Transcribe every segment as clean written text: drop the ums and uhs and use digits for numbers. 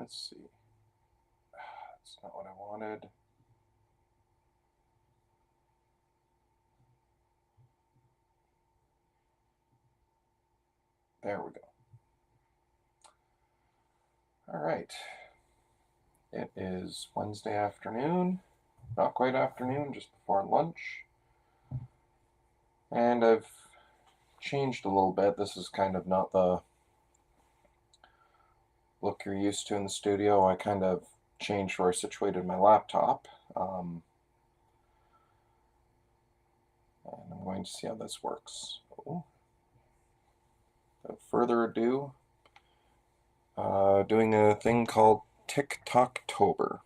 Let's see. That's not what I wanted. There we go. All right. It is Wednesday afternoon. Not quite afternoon, just before lunch. And I've changed a little bit. This is kind of not the look you're used to in the studio. I kind of changed where I situated my laptop. And I'm going to see how this works. So, without further ado, doing a thing called Tober.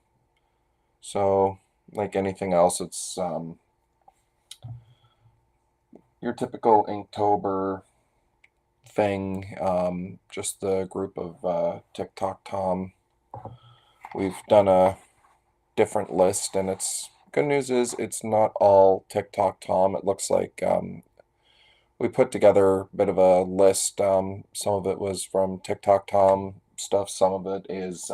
So, like anything else, it's your typical Inktober thing, just the group of TikTok Tom. We've done a different list, and it's good news is it's not all TikTok Tom. It looks like we put together a bit of a list. Some of it was from TikTok Tom stuff. Some of it is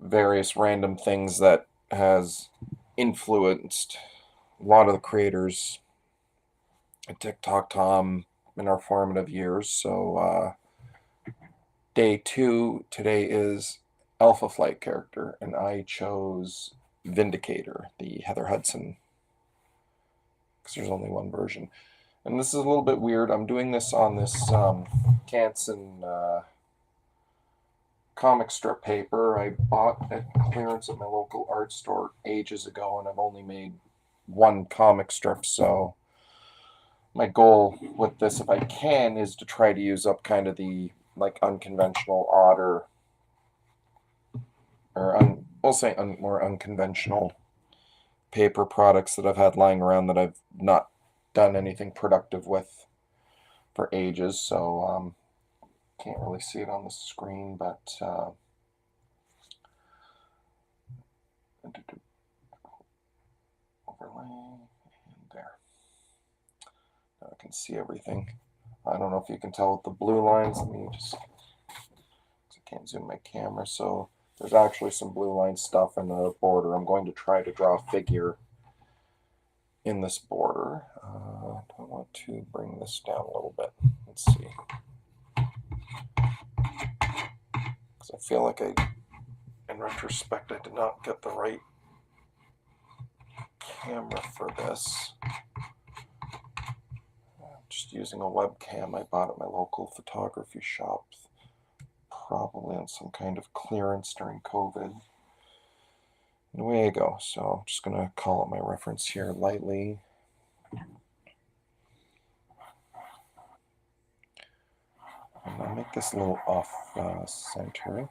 various random things that has influenced a lot of the creators at TikTok Tom in our formative years. So day 2 today is Alpha Flight character, and I chose Vindicator, the Heather Hudson, because there's only one version. And this is a little bit weird. I'm doing this on this Canson comic strip paper I bought at clearance at my local art store ages ago, and I've only made one comic strip, so my goal with this, if I can, is to try to use up kind of the like unconventional, odder, or we'll say more unconventional paper products that I've had lying around that I've not done anything productive with for ages. So can't really see it on the screen, but overlay, and there. Now I can see everything. I don't know if you can tell with the blue lines. Let me just, I can't zoom my camera, so there's actually some blue line stuff in the border. I'm going to try to draw a figure in this border. I want to bring this down a little bit. Let's see. Because I feel like in retrospect, I did not get the right camera for this. Just using a webcam I bought at my local photography shop, probably on some kind of clearance during COVID. And away I go. So I'm just going to call out my reference here lightly. And I'll make this a little off center.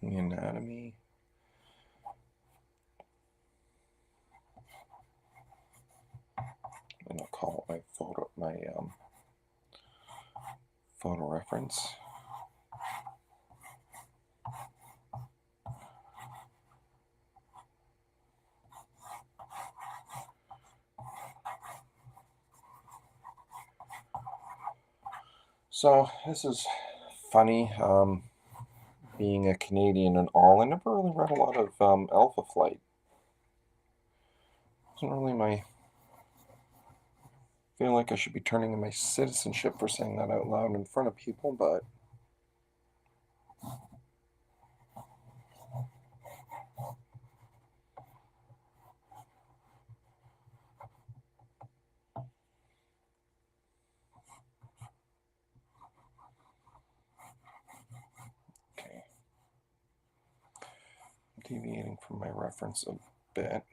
The anatomy. And I'll call it my photo reference. So this is funny. Being a Canadian and all, I never really read a lot of Alpha Flight. It wasn't really my. I feel like I should be turning in my citizenship for saying that out loud in front of people, but okay. Deviating from my reference a bit.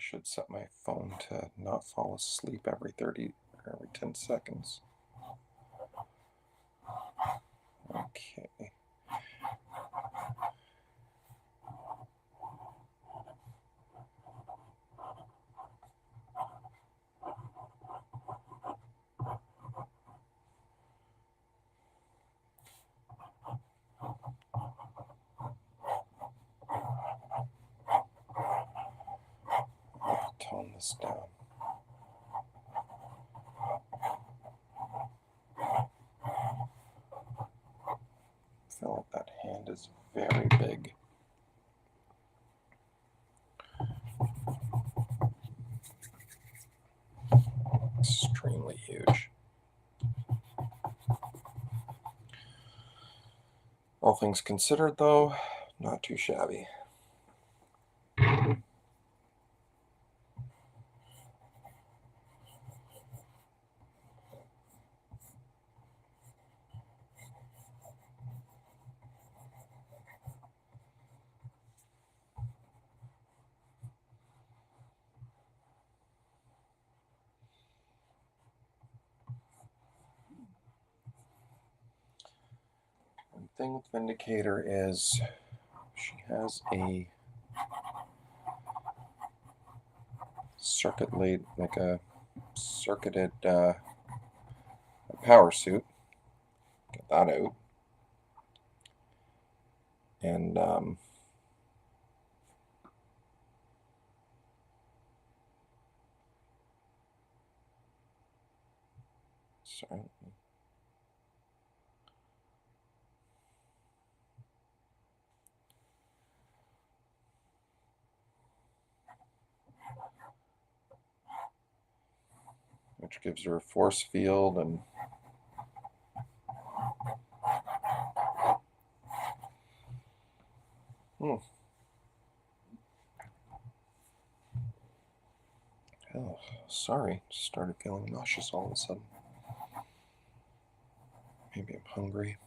should set my phone to not fall asleep every 10 seconds. Okay. Tone this down. I feel like that hand is very big. Extremely huge. All things considered, though, not too shabby. One thing with Vindicator is she has a circuited power suit. Get that out. And sorry. Which gives her a force field and oh, sorry, just started feeling nauseous all of a sudden. Maybe I'm hungry.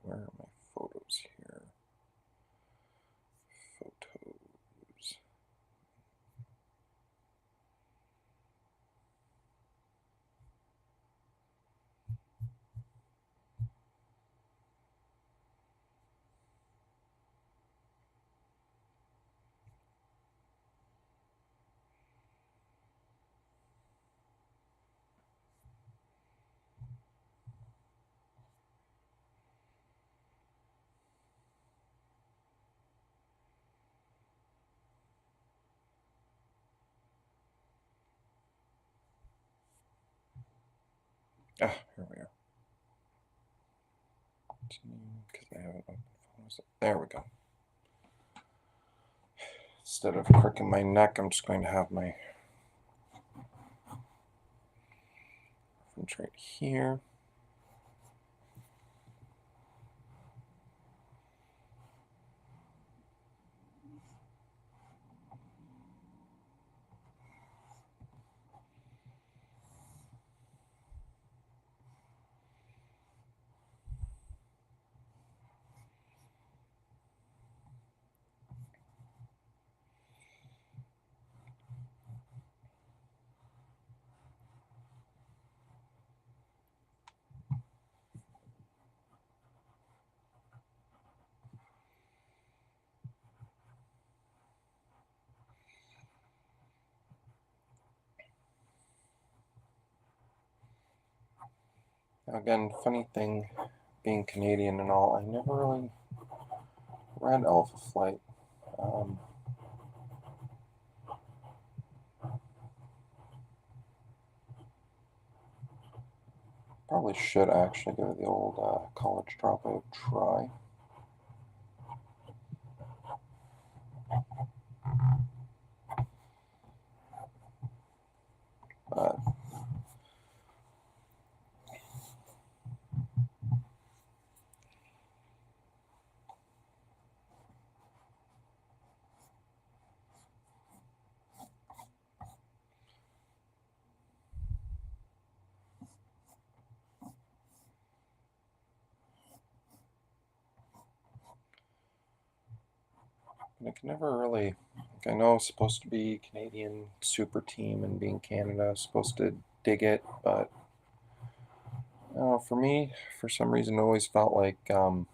Where are my photos here? Photos. Ah, here we are. Because I haven't opened photos. There we go. Instead of crooking my neck, I'm just going to have my reference right here. Again, funny thing, being Canadian and all, I never really read Alpha Flight. Probably should actually give the old college dropout try. But I can never really, like, I know it's supposed to be Canadian super team and being Canada, supposed to dig it, but for me, for some reason, it always felt like one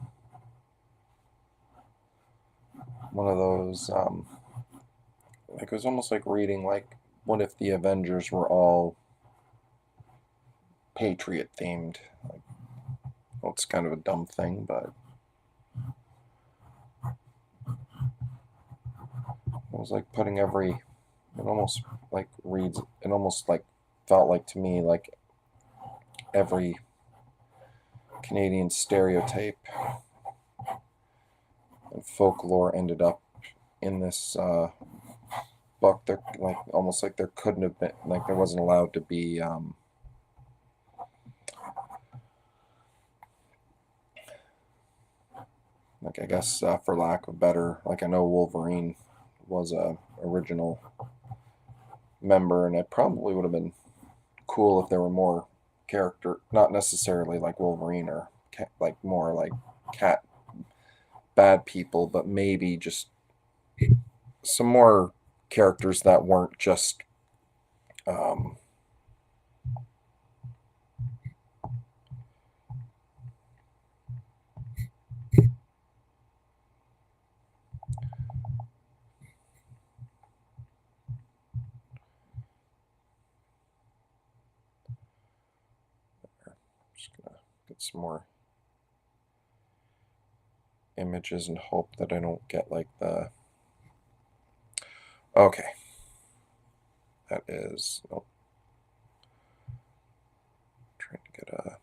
of those, like it was almost like reading, like, what if the Avengers were all Patriot themed? Like, well, it's kind of a dumb thing, but it was like putting every, it almost like reads, it almost like felt like to me like every Canadian stereotype and folklore ended up in this book. There, like almost like there couldn't have been, like there wasn't allowed to be like I guess for lack of better, like I know Wolverine was a original member, and it probably would have been cool if there were more character, not necessarily like Wolverine or like more like cat bad people, but maybe just some more characters that weren't just um, just gonna get some more images and hope that I don't get like the okay, that is nope. Trying to get a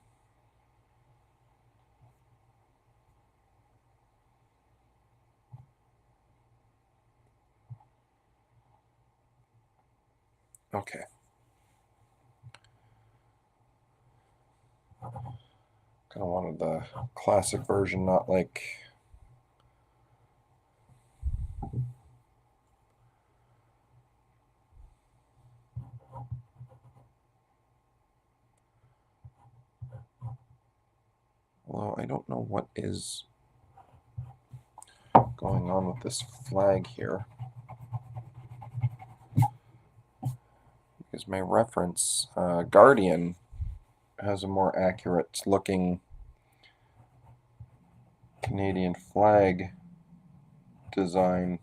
okay. Kind of wanted the classic version, not like although I don't know what is going on with this flag here. Because my reference, Guardian, has a more accurate looking Canadian flag design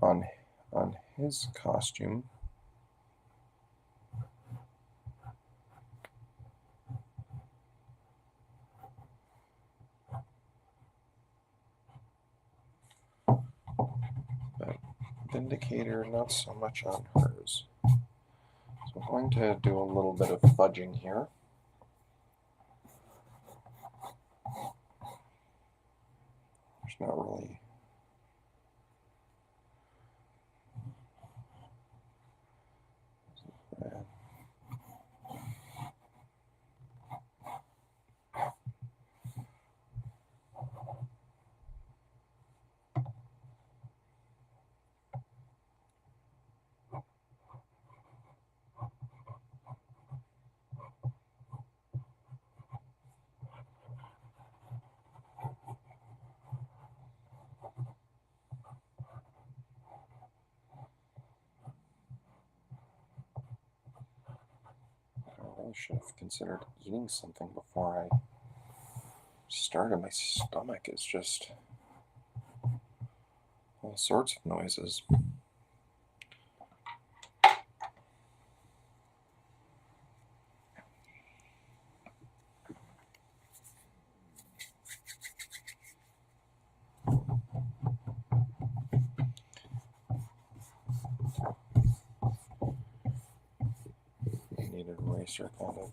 on his costume. But Vindicator, not so much on hers. So I'm going to do a little bit of fudging here. There's not really I should have considered eating something before I started. My stomach is just all sorts of noises. I need an erase are kind of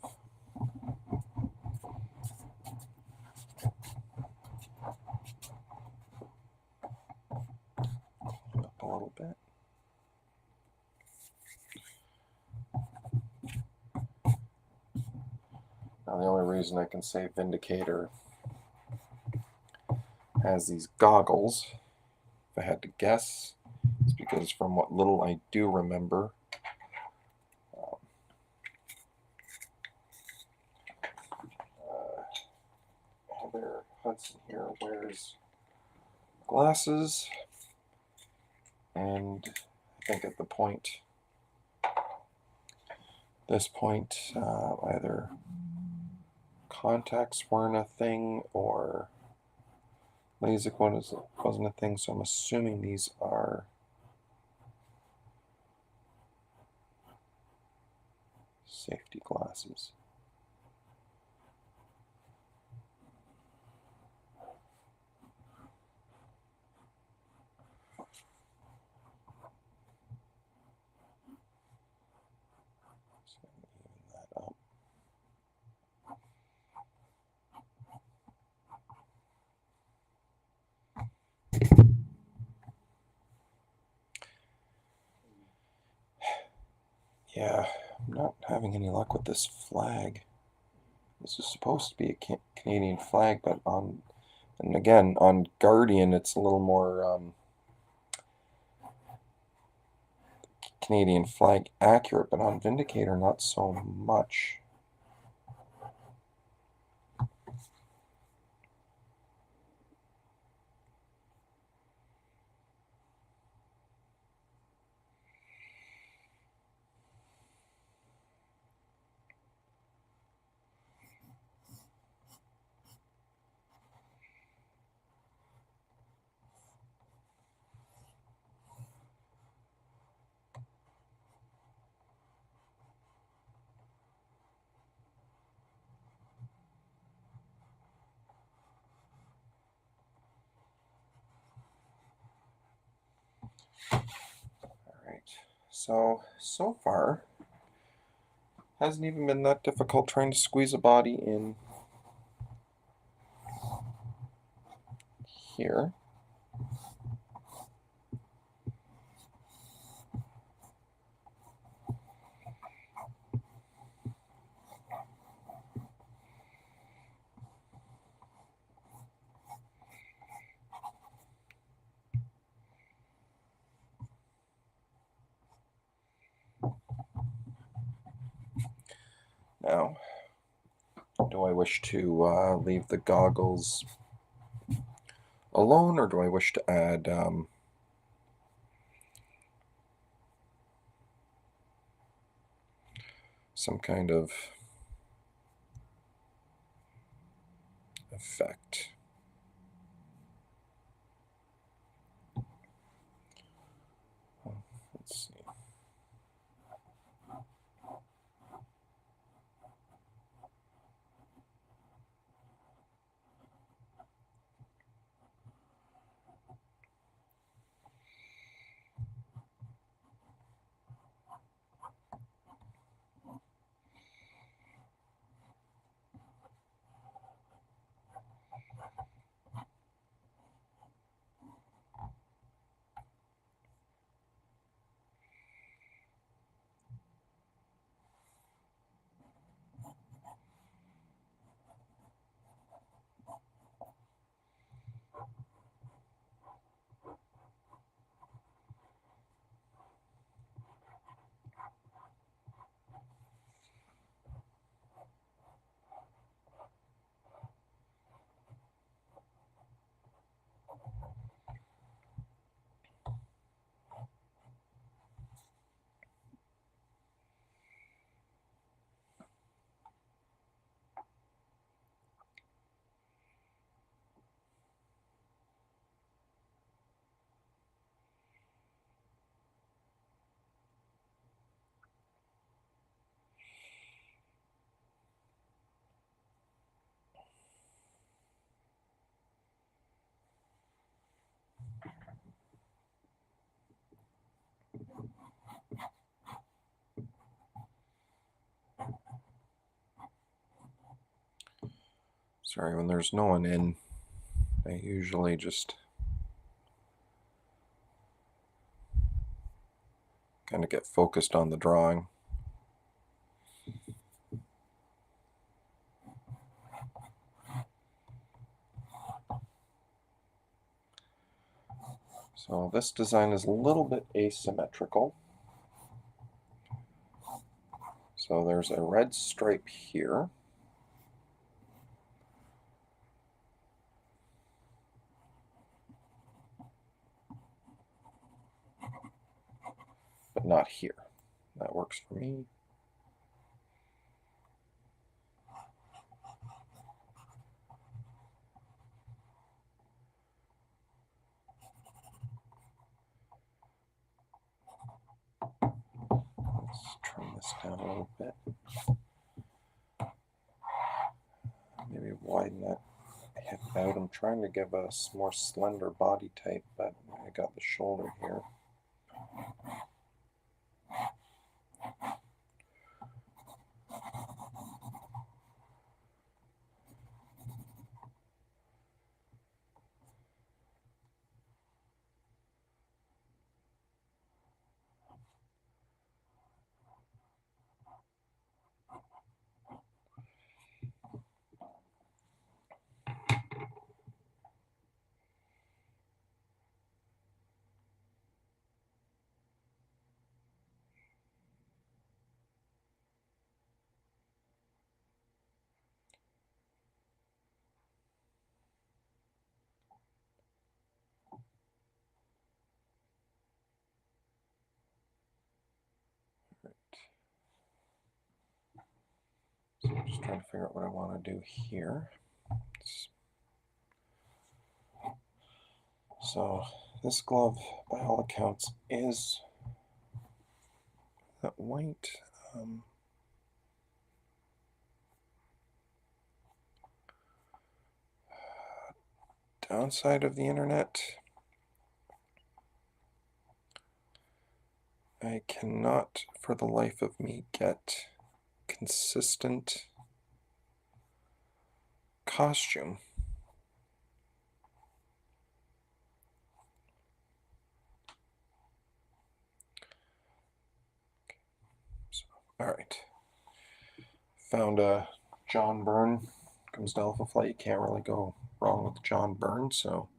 up a little bit. Now the only reason I can say Vindicator has these goggles, if I had to guess, is because from what little I do remember, Heather Hudson here wears glasses, and I think at this point, either contacts weren't a thing or LASIK wasn't a thing, so I'm assuming these are safety glasses. So even that up. Yeah, I'm not having any luck with this flag. This is supposed to be a Canadian flag, but and again, on Guardian, it's a little more Canadian flag accurate, but on Vindicator, not so much. So far, hasn't even been that difficult trying to squeeze a body in here. Now, do I wish to leave the goggles alone, or do I wish to add some kind of effect? Let's see. Sorry, when there's no one in, I usually just kind of get focused on the drawing. So this design is a little bit asymmetrical. So there's a red stripe here. But not here. That works for me. Let's trim this down a little bit. Maybe widen that hip out. I'm trying to give a more slender body type, but I got the shoulder here. So I'm just trying to figure out what I want to do here. So this glove, by all accounts, is that white. Downside of the internet, I cannot for the life of me get consistent costume. So, all right. Found a John Byrne. Comes to Alpha Flight. You can't really go wrong with John Byrne, so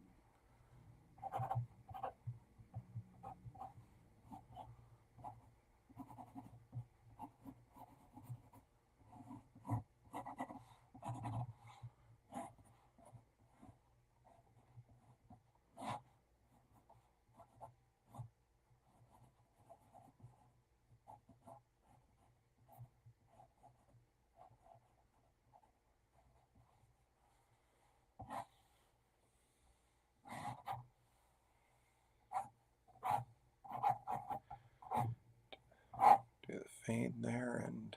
do the fade there, and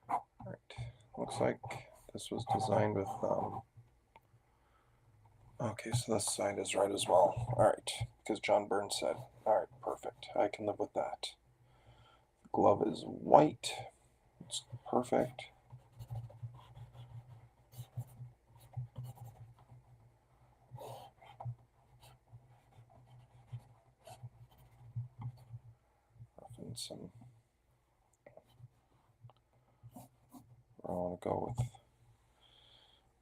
all right. Looks like this was designed with okay, so this side is right as well. All right, because John Byrne said. All right, perfect. I can live with that. The glove is white. It's perfect. Often some. I want to go with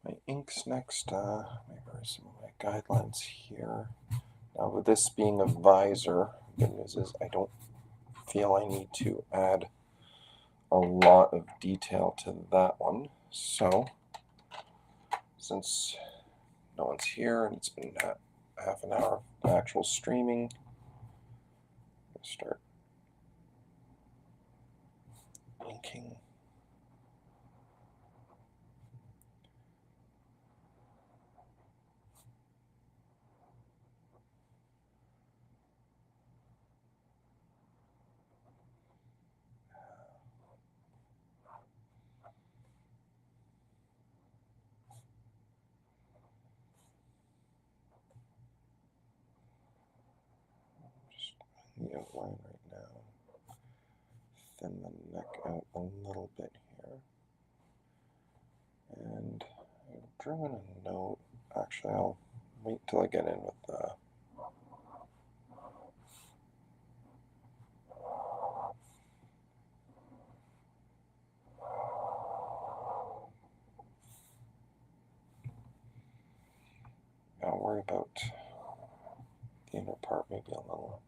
my inks next. Maybe some of my guidelines here. Now, with this being a visor, the good news is I don't feel I need to add a lot of detail to that one. So, since no one's here and it's been half an hour of actual streaming, I'll start inking. Just the outline right now. Thin the neck out a little bit here. And drew in a note. Actually, I'll wait till I get in with the... I'll worry about the inner part maybe a little.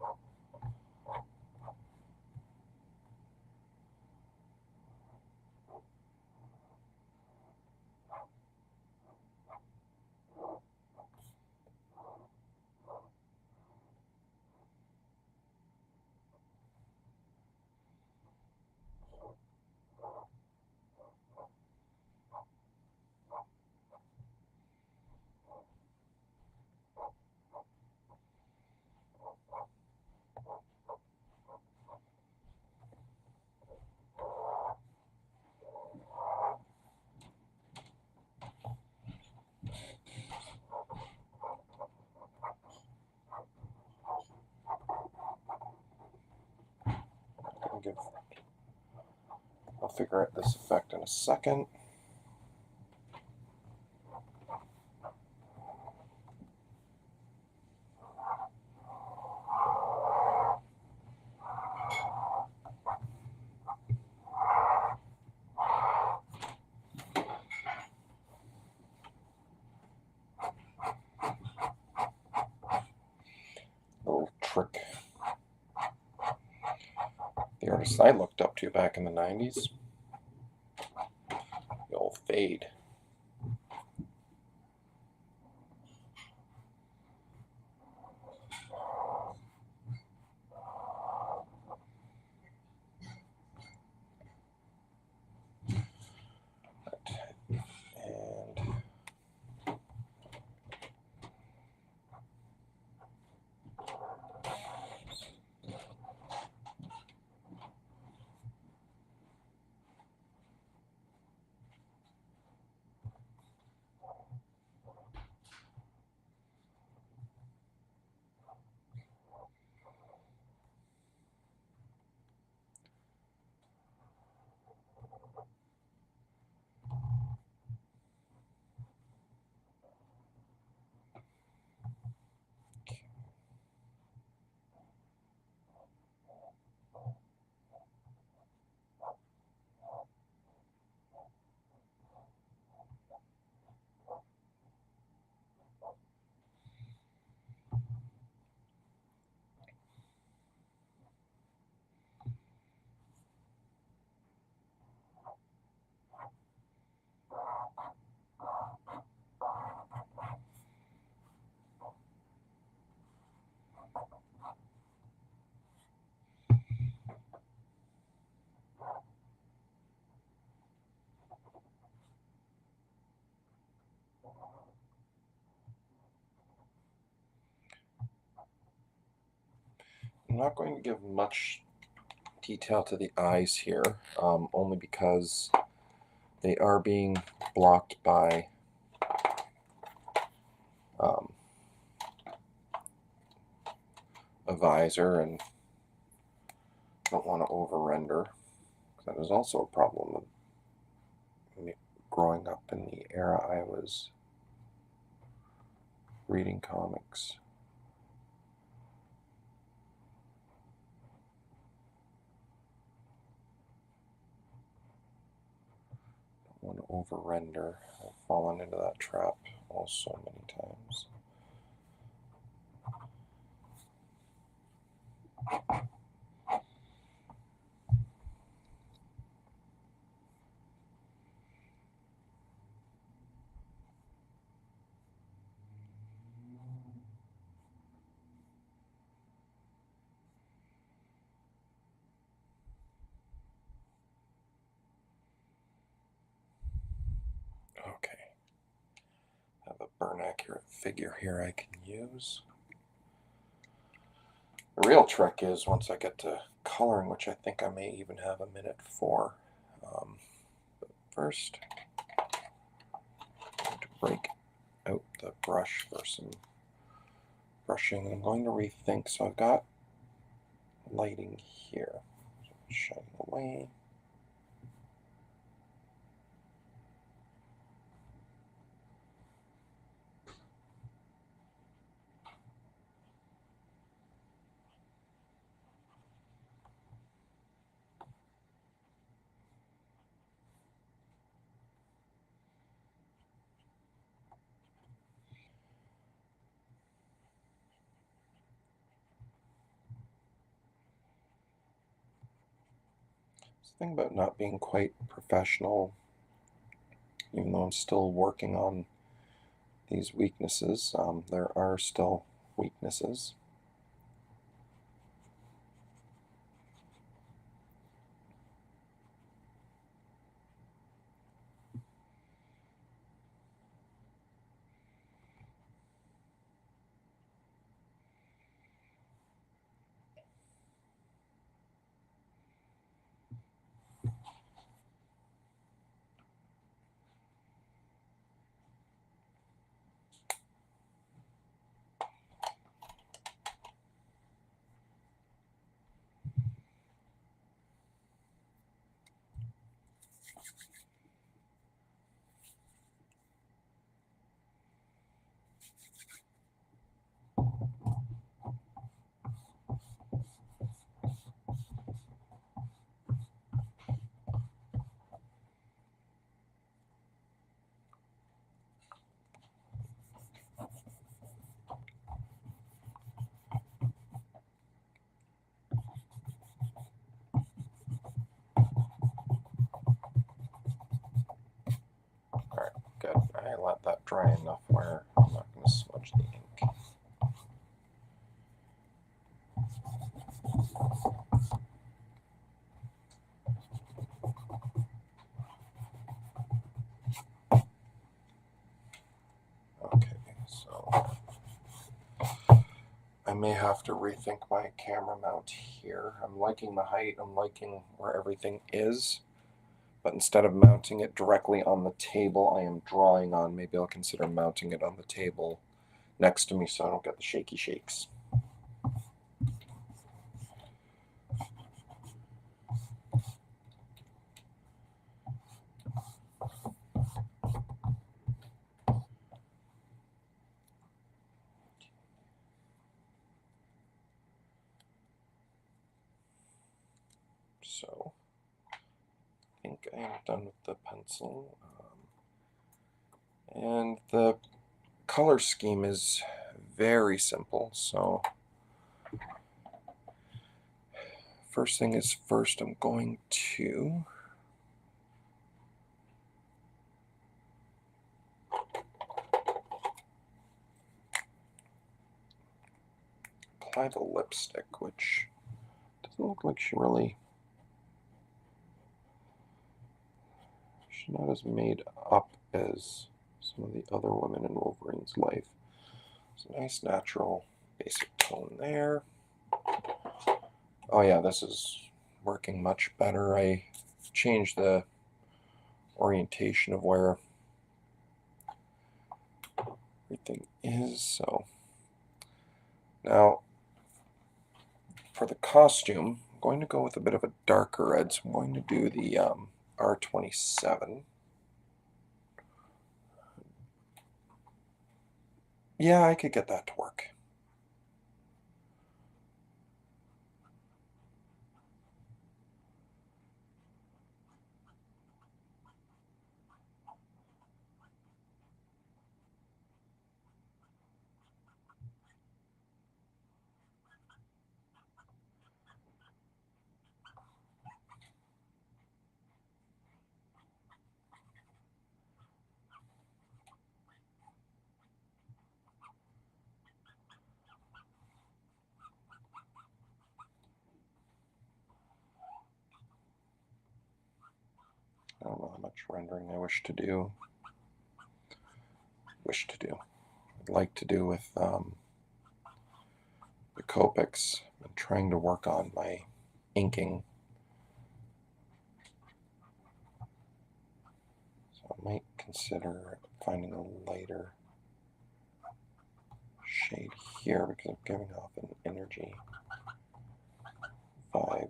I'll figure out this effect in a second. Little trick the artists I looked up to back in the 90s. The old fade. And I'm not going to give much detail to the eyes here, only because they are being blocked by a visor, and don't want to over render. That is also a problem of me growing up in the era I was reading comics. Don't want to over render. I've fallen into that trap also many times. Okay. I have a burn accurate figure here I can use. The real trick is once I get to coloring, which I think I may even have a minute for. But first, I'm going to break out the brush for some brushing. I'm going to rethink. So I've got lighting here. So shining away. It's the thing about not being quite professional, even though I'm still working on these weaknesses, there are still weaknesses. Alright, good. I let that dry enough where I'm not going to smudge the ink. Okay, so I may have to rethink my camera mount here. I'm liking the height, I'm liking where everything is, but instead of mounting it directly on the table I am drawing on, maybe I'll consider mounting it on the table next to me so I don't get the shaky shakes. So I think I am done with the pencil. And the color scheme is very simple. So first thing is first, I'm going to apply the lipstick, which doesn't look like she's not as made up as some of the other women in Wolverine's life. It's a nice natural basic tone there. Oh yeah, this is working much better. I changed the orientation of where everything is. So now for the costume, I'm going to go with a bit of a darker red. So I'm going to do the R27. Yeah, I could get that to work. I don't know how much rendering I wish to do. I'd like to do with the Copics. I'm trying to work on my inking. So I might consider finding a lighter shade here because I'm giving off an energy vibe.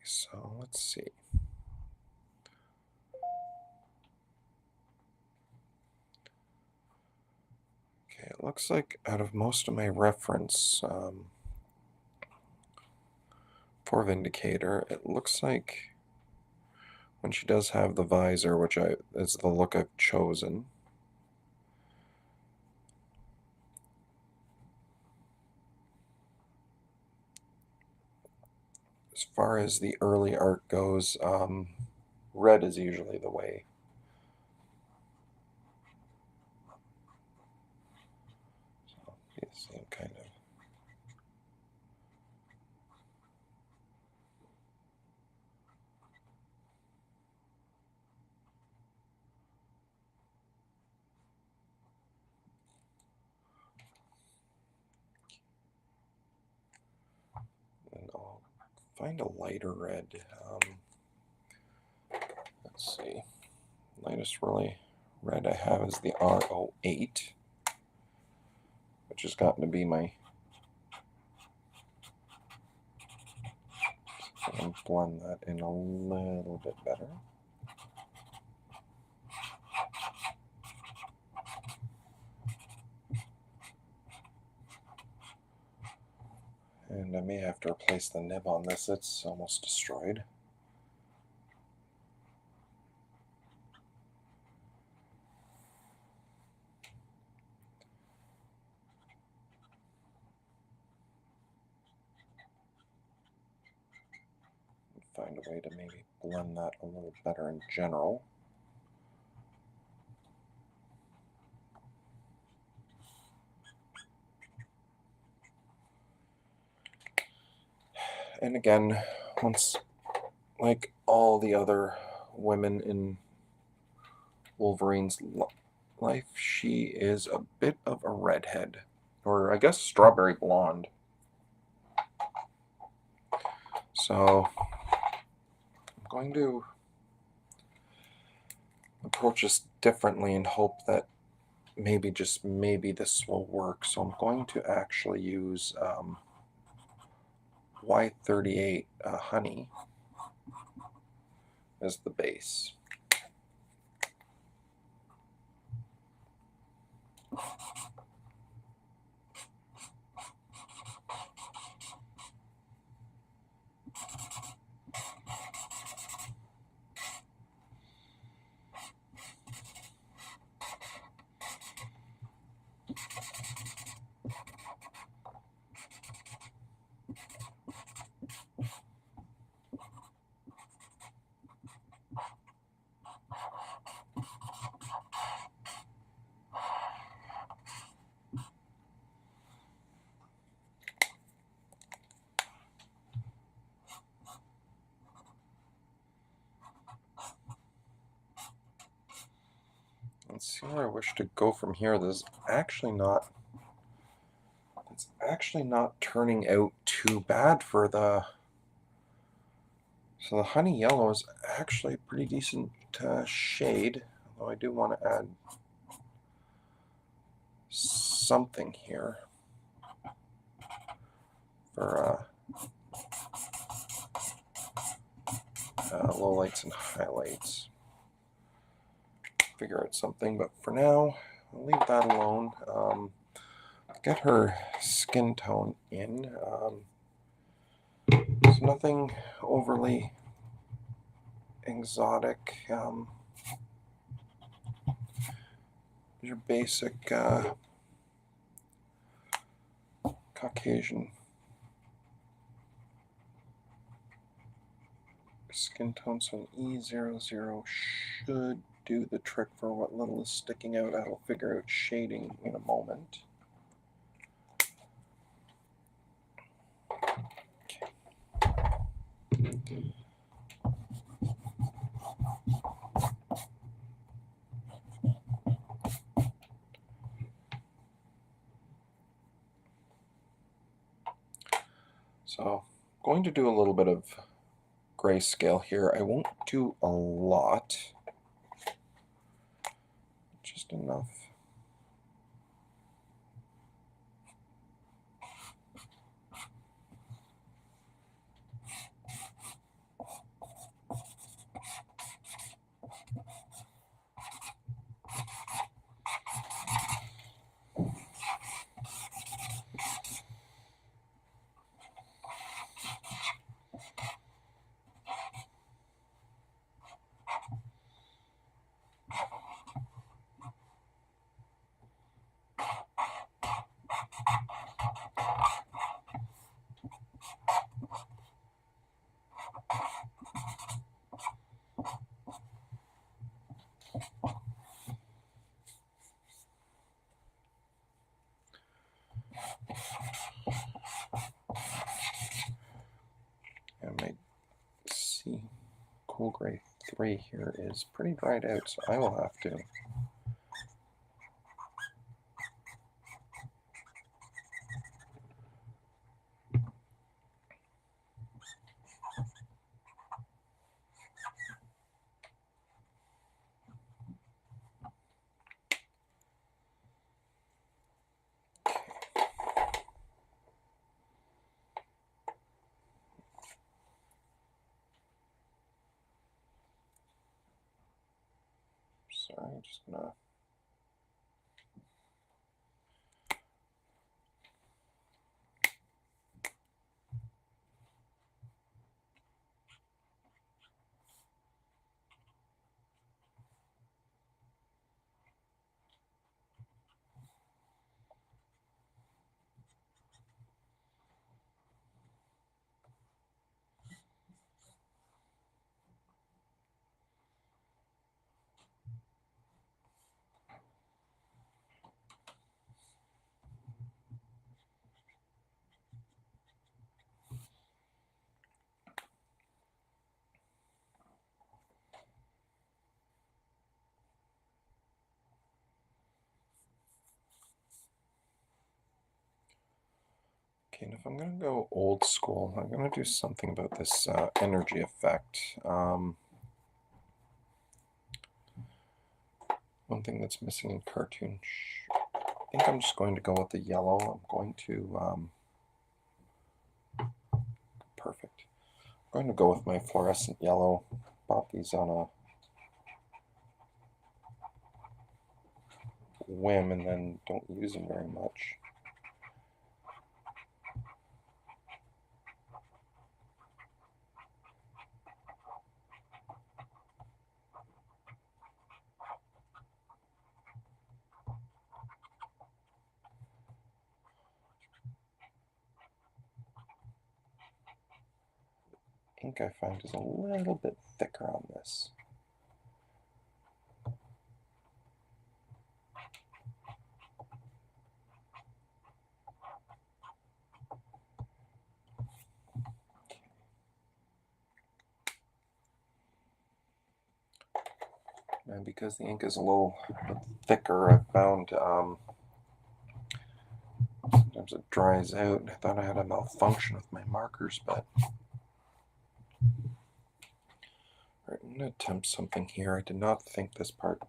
So let's see. Okay, it looks like out of most of my reference for Vindicator, it looks like when she does have the visor, which is the look I've chosen, as far as the early art goes, red is usually the way. So be the same kind of. And I'll find a lighter red. Let's see. Lightest really red I have is the R08, which has gotten to be my. And blend that in a little bit better. And I may have to replace the nib on this, it's almost destroyed. Find a way to maybe blend that a little better in general. And again, once, like all the other women in Wolverine's life, she is a bit of a redhead, or I guess strawberry blonde. So I'm going to approach this differently and hope that maybe, just maybe, this will work. So I'm going to actually use Y38 honey as the base. Let's see where I wish to go from here. It's actually not turning out too bad for the. So the honey yellow is actually a pretty decent shade, although I do want to add something here for lowlights and highlights. Figure out something, but for now, I'll leave that alone. Get her skin tone in. There's nothing overly exotic. Your basic Caucasian skin tone, so an E00 should do the trick for what little is sticking out. I'll figure out shading in a moment. Okay. So I'm going to do a little bit of grayscale here. I won't do a lot, just enough. 3 here is pretty dried out, so I will have to sorry, just gonna Okay, and if I'm going to go old school, I'm going to do something about this energy effect. One thing that's missing in cartoon, I think I'm just going to go with the yellow. I'm going to, perfect. I'm going to go with my fluorescent yellow. Bought these on a whim and then don't use them very much. Ink I find is a little bit thicker on this. And because the ink is a little bit thicker, I found sometimes it dries out. I thought I had a malfunction with my markers, but all right, I'm going to attempt something here. I did not think this part.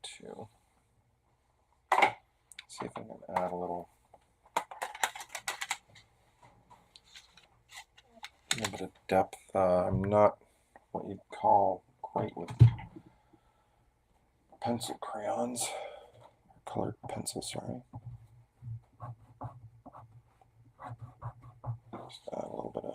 To see if I can add a little bit of depth. I'm not what you'd call great with pencil crayons, colored pencil, sorry. Just add a little bit of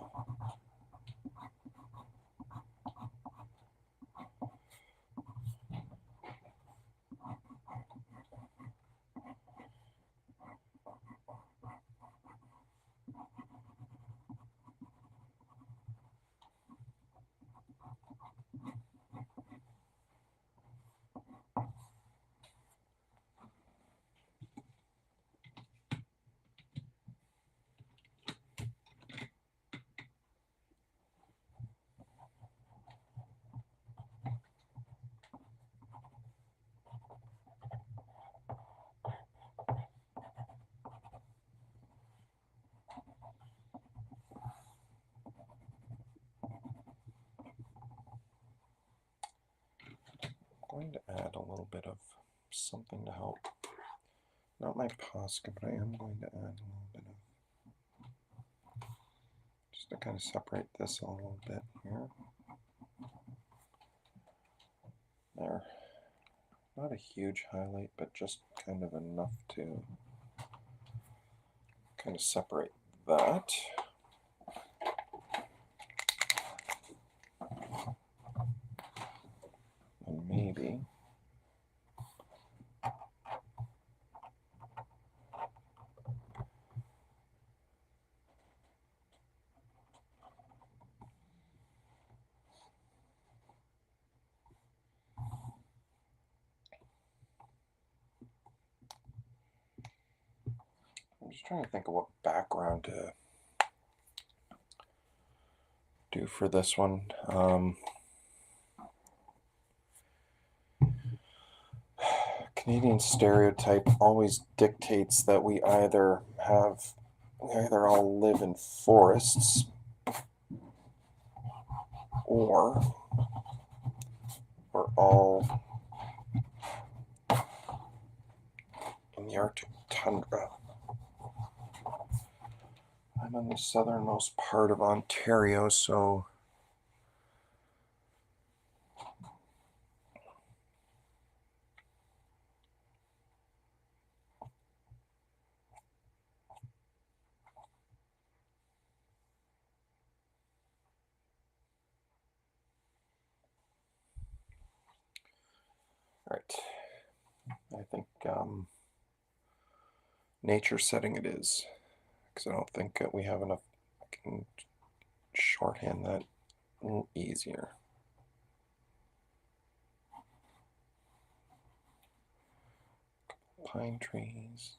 going to add a little bit of something to help. Not my Posca, but I am going to add a little bit of, just to kind of separate this a little bit here. There. Not a huge highlight, but just kind of enough to kind of separate that. And maybe I'm just trying to think of what background to do for this one. Canadian stereotype always dictates that we either all live in forests or we're all in the Arctic tundra. I'm in the southernmost part of Ontario, so right. I think nature setting it is, because I don't think we have enough. I can shorthand that a little easier. Pine trees.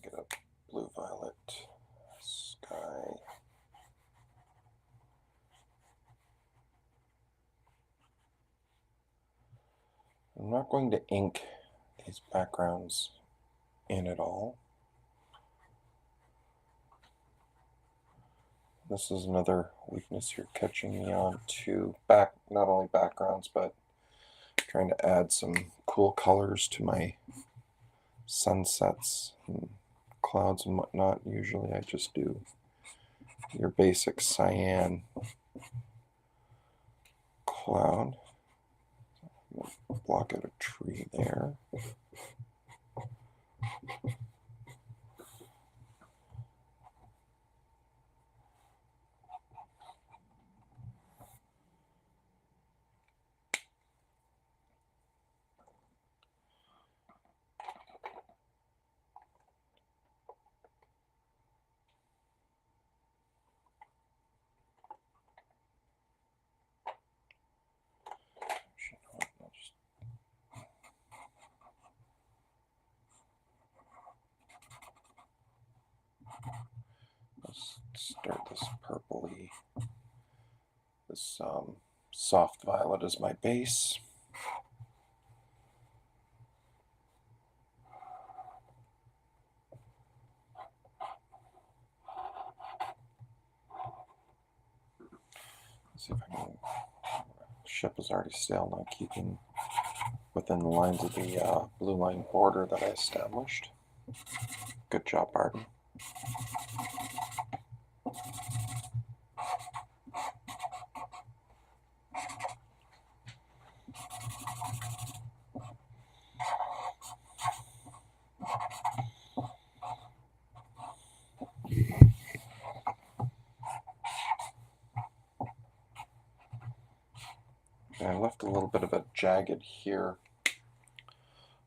Get a blue-violet sky. I'm not going to ink these backgrounds in at all. This is another weakness you're catching me on too. Not only backgrounds, but trying to add some cool colors to my sunsets and clouds and whatnot. Usually I just do your basic cyan cloud. Block out a tree there. Let's start this purpley, this soft violet as my base. Let's see if I can. Ship is already sailed, not keeping within the lines of the blue line border that I established. Good job, Barton. And I left a little bit of a jagged here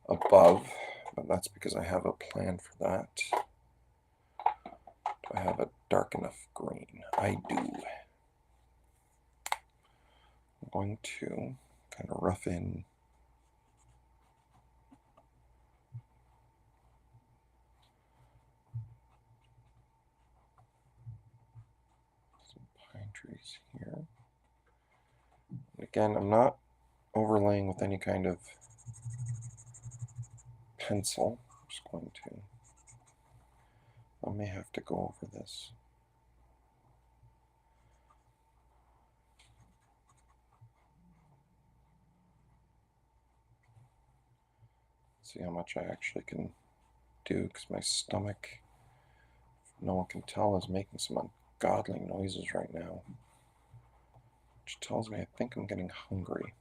above, but that's because I have a plan for that. Do I have a dark enough green? I do. I'm going to kind of rough in some pine trees here. And again, I'm not overlaying with any kind of pencil. I'm just going to, I may have to go over this. See how much I actually can do, because my stomach, no one can tell, is making some ungodly noises right now, which tells me I think I'm getting hungry.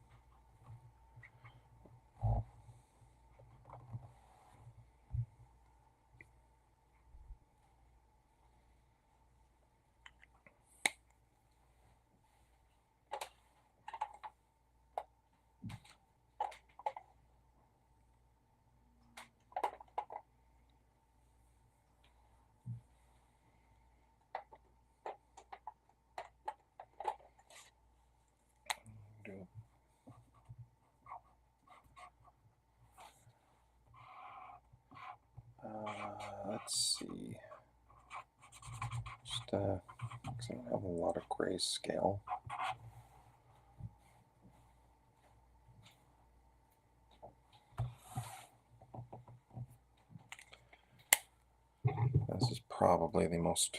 Let's see. Just because I don't have a lot of grayscale. This is probably the most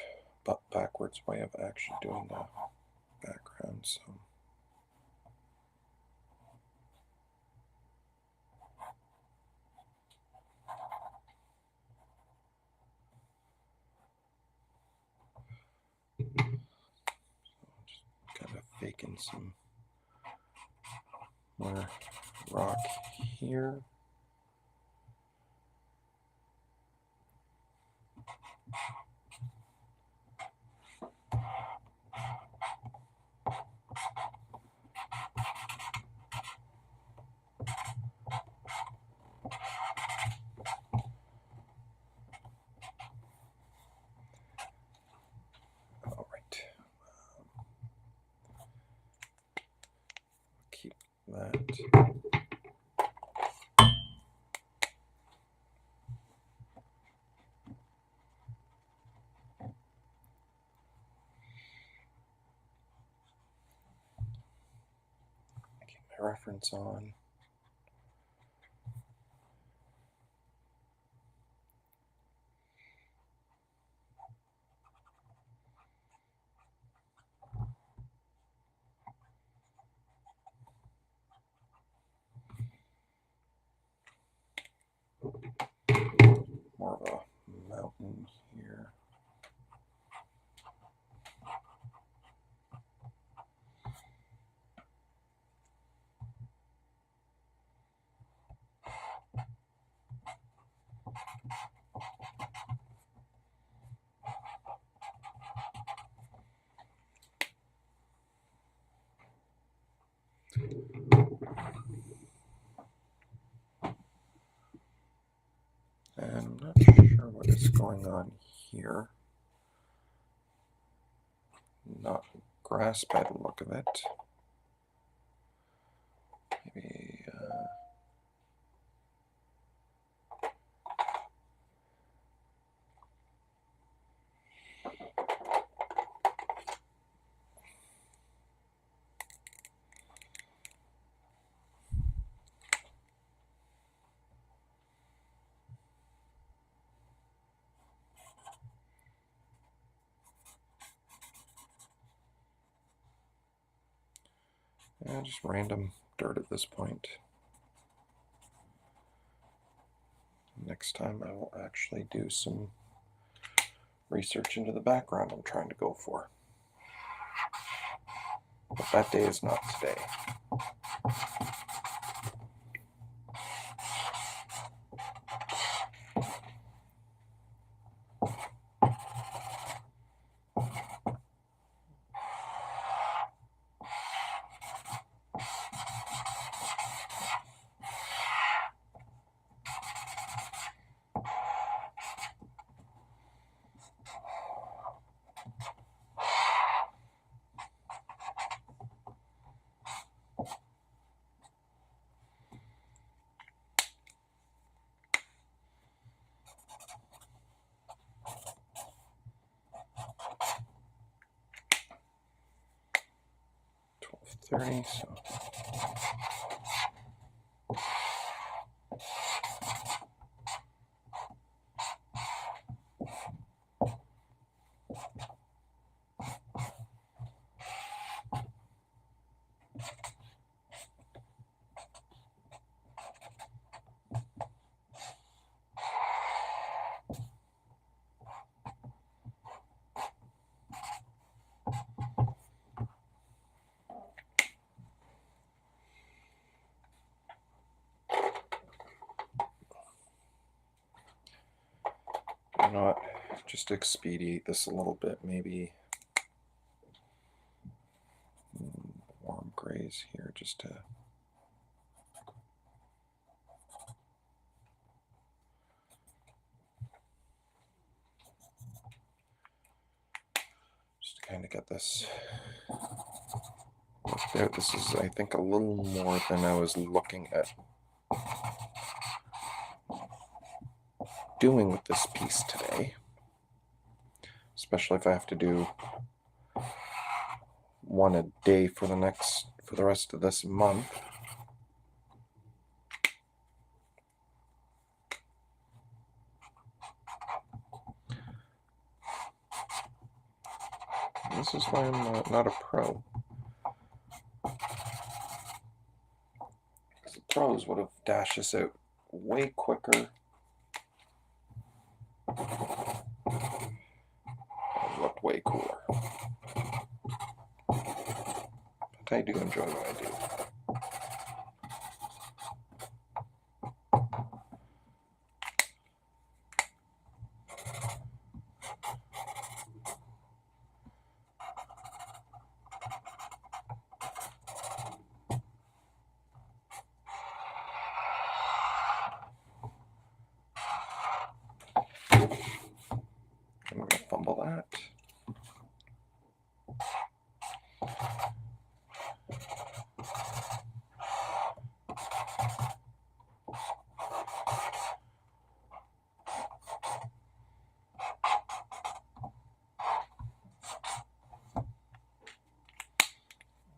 backwards way of actually doing the background. So. Just kind of faking some more rock here. All right. Keep that. Keep my reference on. More of a mountain here. And I'm not sure what is going on here. Not grass by the look of it. Maybe just random dirt at this point. Next time I will actually do some research into the background I'm trying to go for. But that day is not today. $12.30, so you know what? Just to expedite this a little bit, maybe warm grays here just to kind of get this worked out. This is, I think, a little more than I was looking at doing with this piece today, especially if I have to do one a day for the rest of this month. This is why I'm not a pro. The pros would have dashed this out way quicker. It looked way cooler. But I do enjoy what I do. I'm going to fumble that.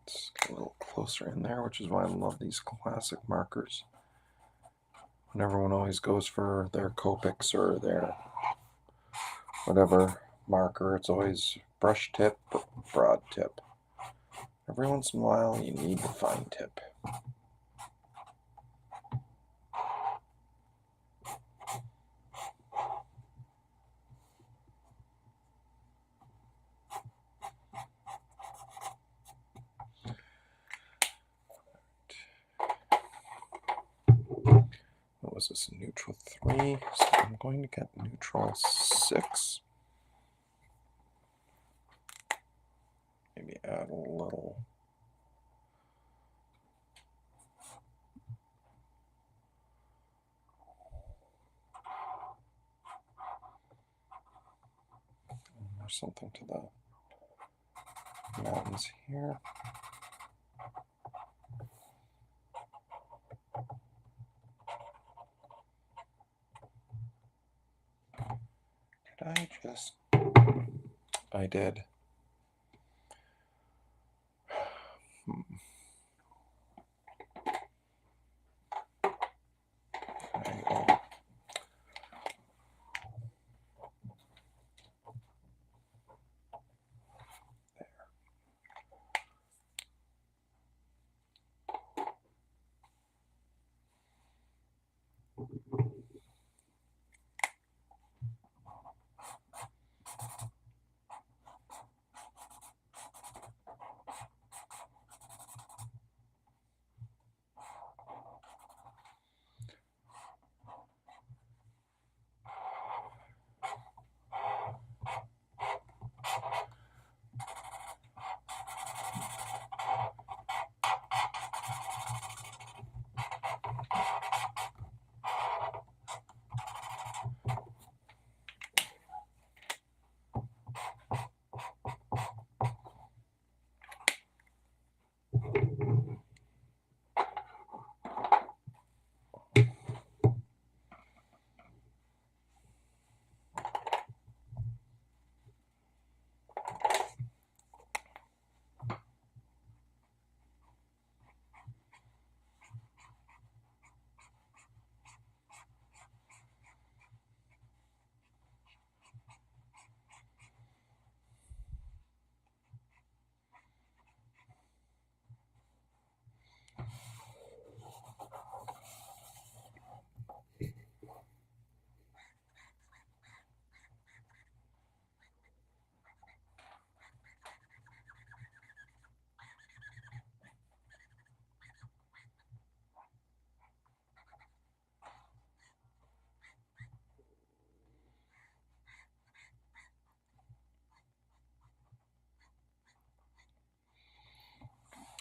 Let's get a little closer in there, which is why I love these classic markers. When everyone always goes for their Copics or their whatever marker, it's always brush tip, broad tip. Every once in a while, you need the fine tip. What was this? Neutral 3. So I'm going to get neutral 6. Maybe add a little. Or something to the mountains here. I did.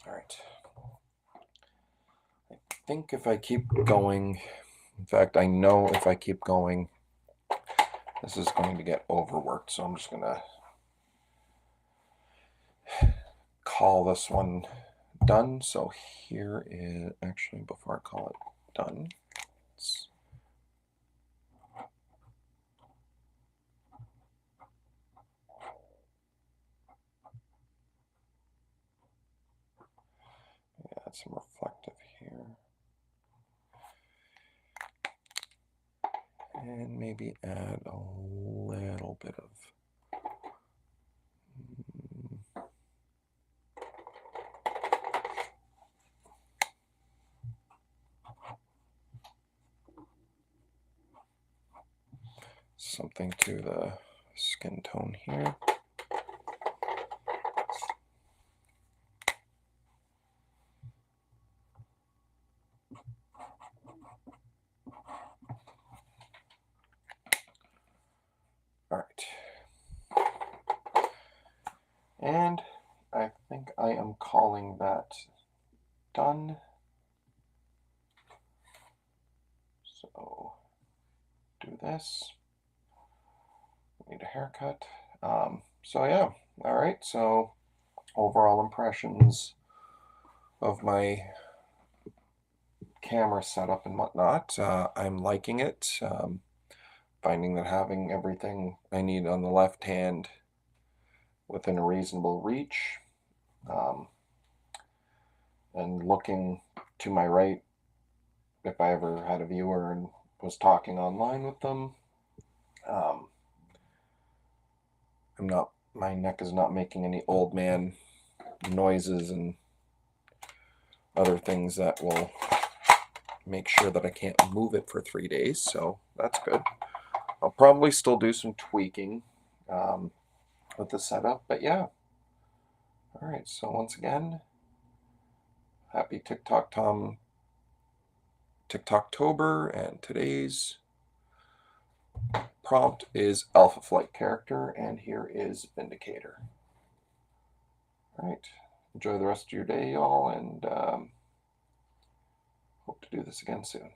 All right. I think if I keep going, in fact, I know if I keep going, this is going to get overworked. So I'm just going to call this one done. So here is, actually, before I call it done, add some reflective here. And maybe add a little bit of something to the skin tone here. All right. And I think I am calling that done. So do this. Need a haircut. So yeah, all right. So overall impressions of my camera setup and whatnot. I'm liking it. Finding that having everything I need on the left hand within a reasonable reach, and looking to my right if I ever had a viewer and was talking online with them. My neck is not making any old man noises and other things that will make sure that I can't move it for 3 days, so that's good. I'll probably still do some tweaking with the setup, but yeah. All right, so once again, happy Tober, and today's prompt is Alpha Flight character, and here is Vindicator. All right, enjoy the rest of your day, y'all, and hope to do this again soon.